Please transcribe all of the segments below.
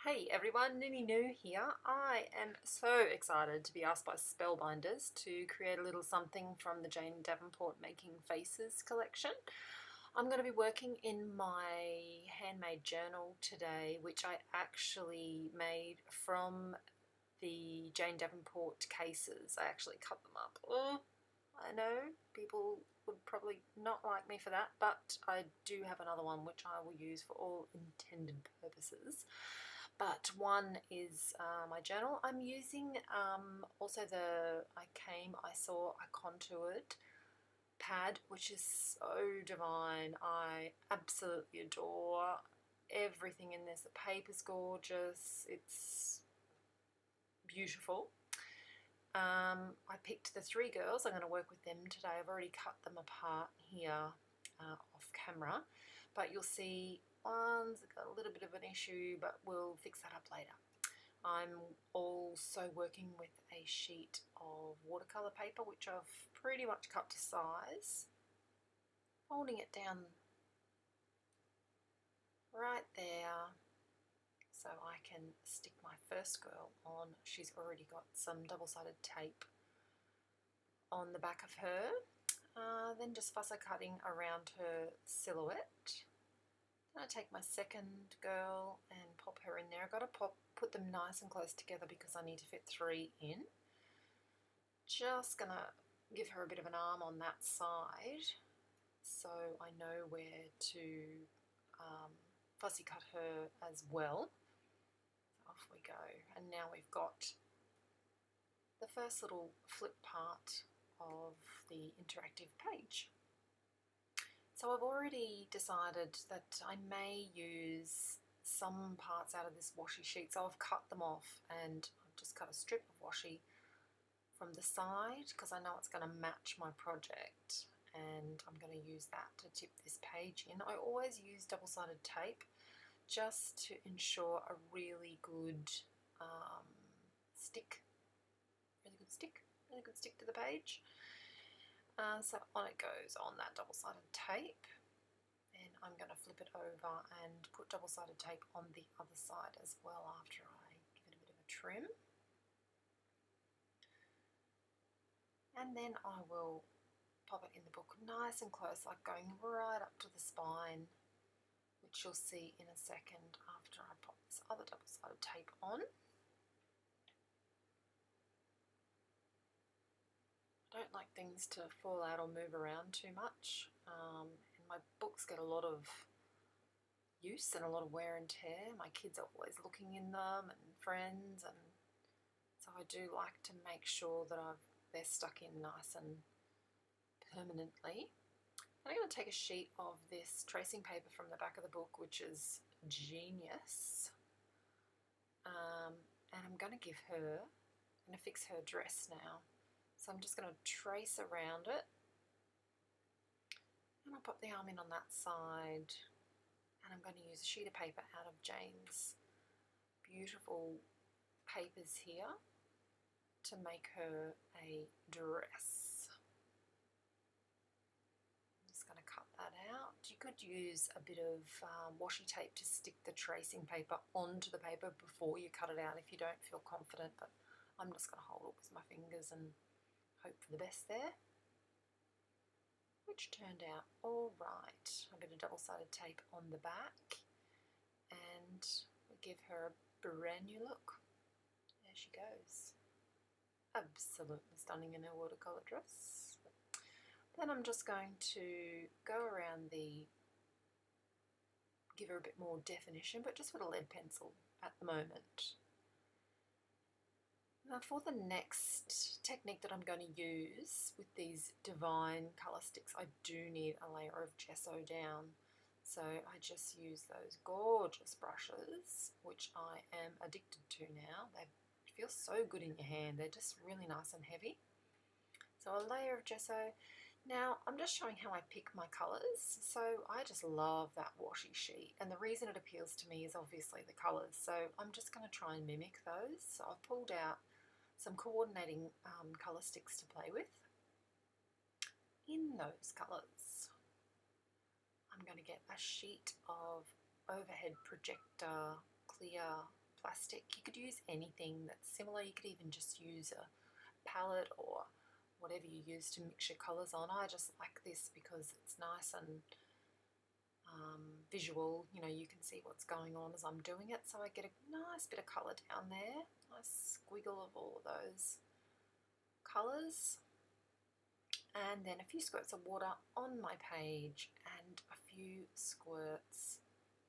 Hey everyone, NinnyNoo here. I am so excited to be asked by Spellbinders to create a little something from the Jane Davenport Making Faces collection. I'm going to be working in my handmade journal today, which I actually made from the Jane Davenport cases. I actually cut them up. Oh, I know people would probably not like me for that, but I do have another one which I will use for all intended purposes. But one is my journal. I'm using also I saw a contoured pad, which is so divine. I absolutely adore everything in this. The paper's gorgeous. It's beautiful. I picked the three girls. I'm going to work with them today. I've already cut them apart here off camera, but you'll see one's got a little bit of an issue, but we'll fix that up later. I'm also working with a sheet of watercolour paper, which I've pretty much cut to size, folding it down right there so I can stick my first girl on. She's already got some double-sided tape on the back of her. Then just fussy cutting around her silhouette. Then I take my second girl and pop her in there. I've got to put them nice and close together because I need to fit three in. Just gonna give her a bit of an arm on that side so I know where to fussy cut her as well. So off we go, and now we've got the first little flip part of the interactive page. So I've already decided that I may use some parts out of this washi sheet, so I've cut them off and I've just cut a strip of washi from the side because I know it's going to match my project, and I'm going to use that to tip this page in. I always use double-sided tape just to ensure a really good stick to the page. So on it goes on that double-sided tape, and I'm going to flip it over and put double-sided tape on the other side as well after I give it a bit of a trim. And then I will pop it in the book nice and close, like going right up to the spine, which you'll see in a second after I pop this other double-sided tape on. I don't like things to fall out or move around too much, and my books get a lot of use and a lot of wear and tear. My kids are always looking in them and friends, and so I do like to make sure that they're stuck in nice and permanently. I'm going to take a sheet of this tracing paper from the back of the book, which is genius, and I'm going to fix her dress now. So I'm just going to trace around it, and I'll pop the arm in on that side, and I'm going to use a sheet of paper out of Jane's beautiful papers here to make her a dress. I'm just going to cut that out. You could use a bit of washi tape to stick the tracing paper onto the paper before you cut it out if you don't feel confident, but I'm just going to hold it with my fingers and hope for the best there, which turned out all right. A bit of double-sided tape on the back, and we give her a brand new look. There she goes. Absolutely stunning in her watercolour dress. Then I'm just going to go around give her a bit more definition, but just with a lead pencil at the moment. Now for the next technique that I'm going to use with these divine colour sticks, I do need a layer of gesso down. So I just use those gorgeous brushes, which I am addicted to now. They feel so good in your hand. They're just really nice and heavy. So a layer of gesso. Now I'm just showing how I pick my colours. So I just love that washi sheet, and the reason it appeals to me is obviously the colours. So I'm just going to try and mimic those. So I've pulled out some coordinating colour sticks to play with. In those colours, I'm going to get a sheet of overhead projector clear plastic. You could use anything that's similar. You could even just use a palette or whatever you use to mix your colours on. I just like this because it's nice and visual. You know, you can see what's going on as I'm doing it, so I get a nice bit of colour down there, nice squiggle of all of those colours, and then a few squirts of water on my page and a few squirts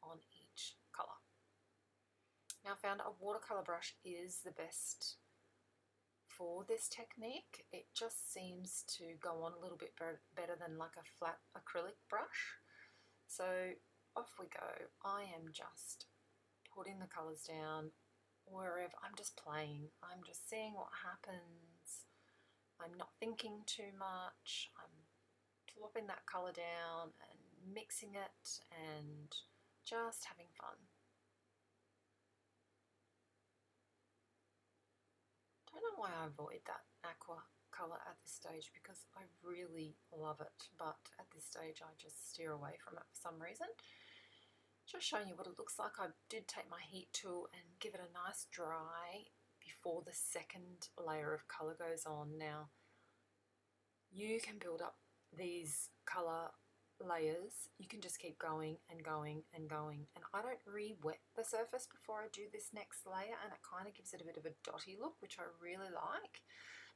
on each colour. Now I found a watercolour brush is the best for this technique. It just seems to go on a little bit better than like a flat acrylic brush. So off we go. I am just putting the colours down wherever. I'm just playing. I'm just seeing what happens. I'm not thinking too much. I'm plopping that colour down and mixing it and just having fun. Don't know why I avoid that aqua colour at this stage, because I really love it, but at this stage I just steer away from it for some reason. Just showing you what it looks like. I did take my heat tool and give it a nice dry before the second layer of colour goes on. Now you can build up these colour layers. You can just keep going and going and going, and I don't re-wet the surface before I do this next layer, and it kind of gives it a bit of a dotty look, which I really like.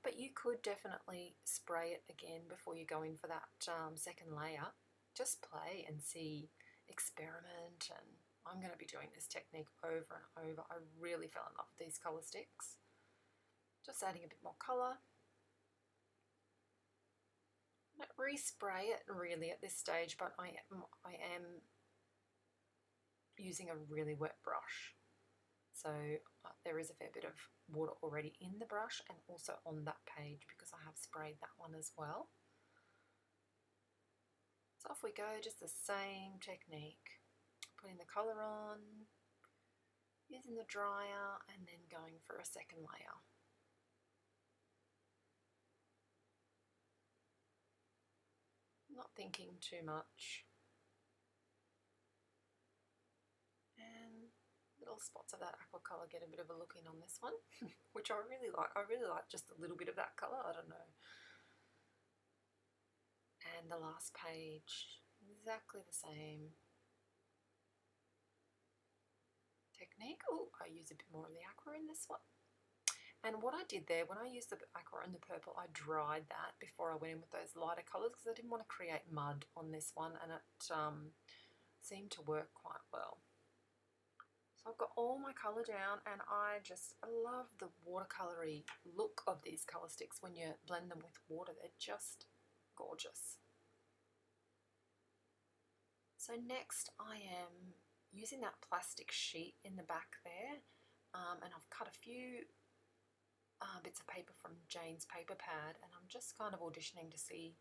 But you could definitely spray it again before you go in for that second layer. Just play and see, experiment, and I'm going to be doing this technique over and over. I really fell in love with these colour sticks. Just adding a bit more colour. I don't respray it really at this stage, but I am using a really wet brush. So there is a fair bit of water already in the brush and also on that page because I have sprayed that one as well. So off we go, just the same technique. Putting the colour on, using the dryer, and then going for a second layer. Not thinking too much. And little spots of that aqua colour get a bit of a look in on this one, which I really like. I really like just a little bit of that colour, I don't know. And the last page, exactly the same technique. Oh, I use a bit more of the aqua in this one. And what I did there, when I used the aqua and the purple, I dried that before I went in with those lighter colours because I didn't want to create mud on this one, and it seemed to work quite well. So I've got all my colour down, and I love the watercolour-y look of these colour sticks when you blend them with water. They're just gorgeous. So next I am using that plastic sheet in the back there, and I've cut a few bits of paper from Jane's paper pad, and I'm just kind of auditioning to see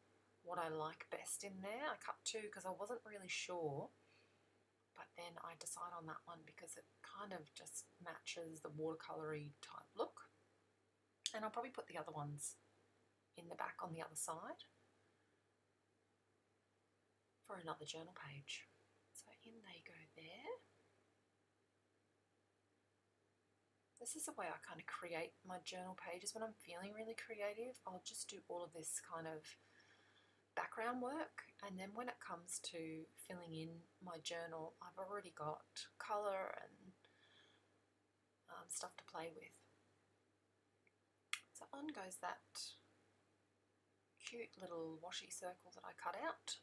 what I like best in there. I cut two because I wasn't really sure, but then I decide on that one because it kind of just matches the watercolour-y type look. And I'll probably put the other ones in the back on the other side for another journal page. So in they go there. This is the way I kind of create my journal pages. When I'm feeling really creative, I'll just do all of this kind of background work, and then when it comes to filling in my journal, I've already got colour and stuff to play with. So on goes that cute little washi circle that I cut out.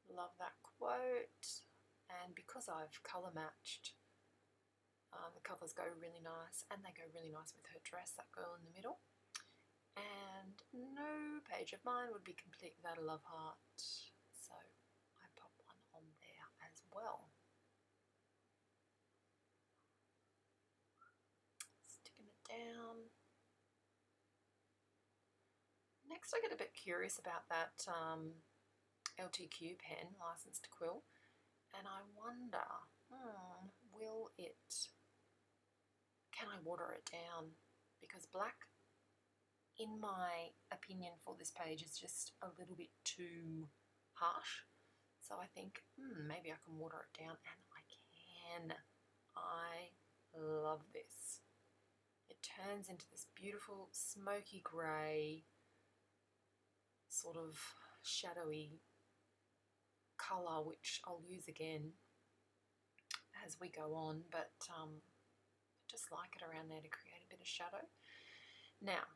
Love that quote, and because I've colour matched, the covers go really nice, and they go really nice with her dress, that girl in the middle. And no page of mine would be complete without a love heart, so I pop one on there as well. Sticking it down. Next I get a bit curious about that LTQ pen, Licensed to Quill, and I wonder, can I water it down? Because black, in my opinion for this page, is just a little bit too harsh. So I think, maybe I can water it down, and I can. love this. It turns into this beautiful smoky grey, sort of shadowy colour, which I'll use again as we go on, but I just like it around there to create a bit of shadow. Now,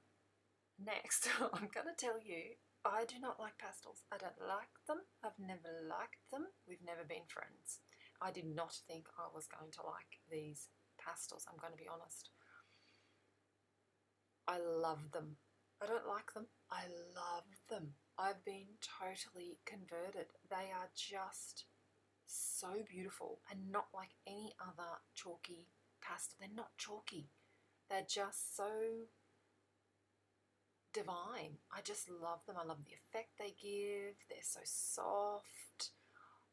next, I'm going to tell you, I do not like pastels. I don't like them. I've never liked them. We've never been friends. I did not think I was going to like these pastels, I'm going to be honest. I love them. I don't like them. I love them. I've been totally converted. They are just so beautiful and not like any other chalky pastel. They're not chalky. They're just so divine. I just love them. I love the effect they give. They're so soft.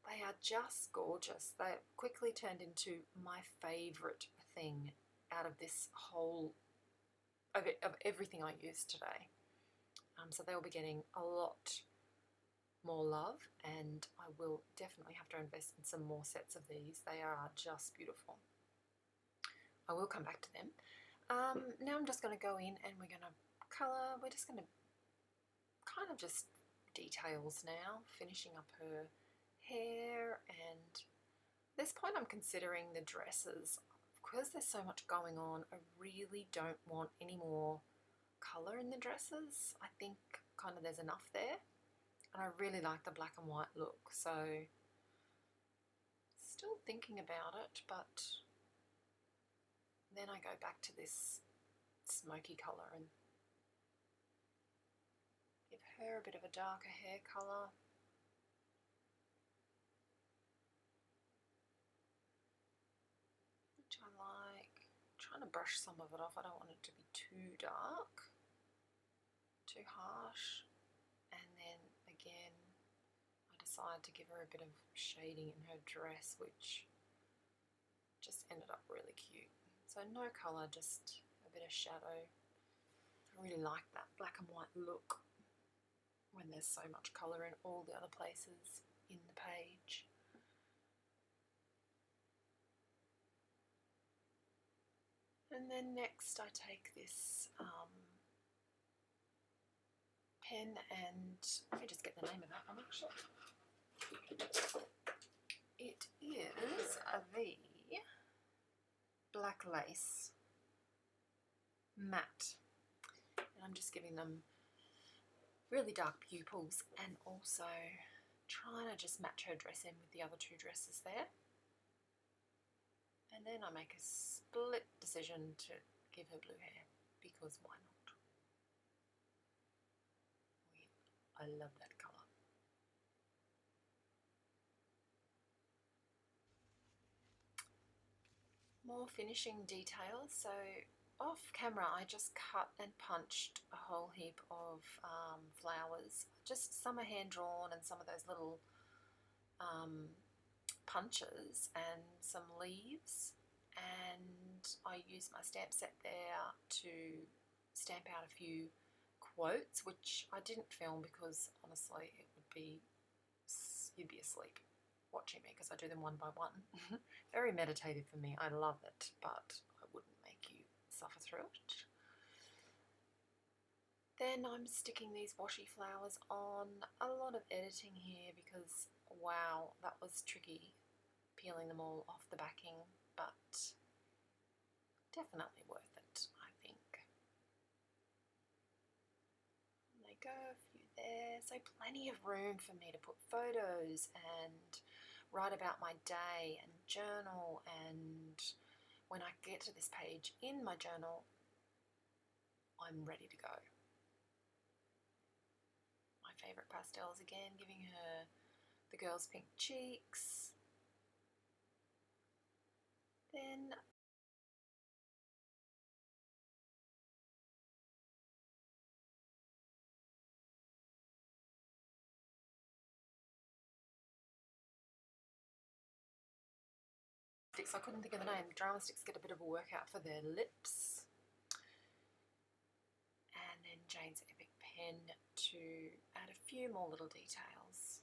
They are just gorgeous. They quickly turned into my favourite thing out of this whole, of everything I used today. So they'll be getting a lot more love, and I will definitely have to invest in some more sets of these. They are just beautiful. I will come back to them. Now I'm just going to go in and we're going to colour. We're just going to kind of just details now, finishing up her hair, and at this point I'm considering the dresses. Because there's so much going on, I really don't want any more colour in the dresses. I think kind of there's enough there, and I really like the black and white look, so still thinking about it, but then I go back to this smoky colour and give her a bit of a darker hair colour. Which I like. I'm trying to brush some of it off. I don't want it to be too dark, too harsh. And then again, I decide to give her a bit of shading in her dress, which just ended up really cute. So no colour, just a bit of shadow. I really like that black and white look when there's so much colour in all the other places in the page. And then next I take this pen, and let me just get the name of that one actually. It is the Black Lace Matte, and I'm just giving them really dark pupils and also trying to just match her dress in with the other two dresses there. And then I make a split decision to give her blue hair, because why not? I love that colour. More finishing details. So off camera I just cut and punched a whole heap of flowers, just some are hand drawn and some of those little punches and some leaves, and I used my stamp set there to stamp out a few quotes, which I didn't film because honestly it would be, you'd be asleep watching me because I do them one by one. Very meditative for me. I love it, but I wouldn't make you suffer through it. Then I'm sticking these washi flowers on. A lot of editing here because wow, that was tricky peeling them all off the backing, but definitely worth it, I think. And there go, a few there, so plenty of room for me to put photos and write about my day and journal, and when I get to this page in my journal, I'm ready to go. My favourite pastels again, giving her the girl's pink cheeks. Then I couldn't think of the name. Drama sticks get a bit of a workout for their lips. And then Jane's Epic Pen to add a few more little details.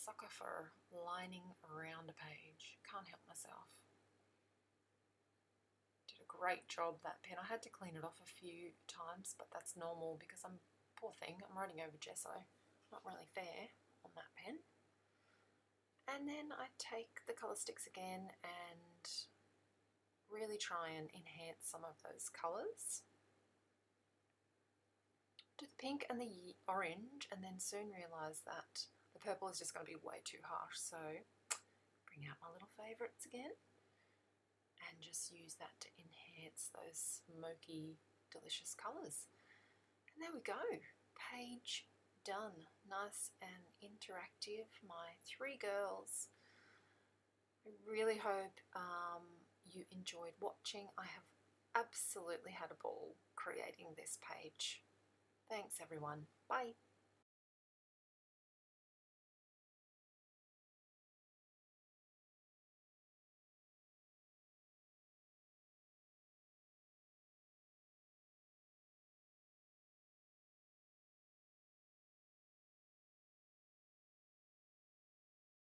sucker for lining around a page. Can't help myself. Did a great job, that pen. I had to clean it off a few times, but that's normal because poor thing, I'm writing over gesso. Not really fair on that pen. And then I take the colour sticks again and really try and enhance some of those colours. Do the pink and the orange, and then soon realise that the purple is just going to be way too harsh, so bring out my little favourites again and just use that to enhance those smoky, delicious colours. And there we go, page done. Nice and interactive, my 3 girls. I really hope you enjoyed watching. I have absolutely had a ball creating this page. Thanks everyone. Bye.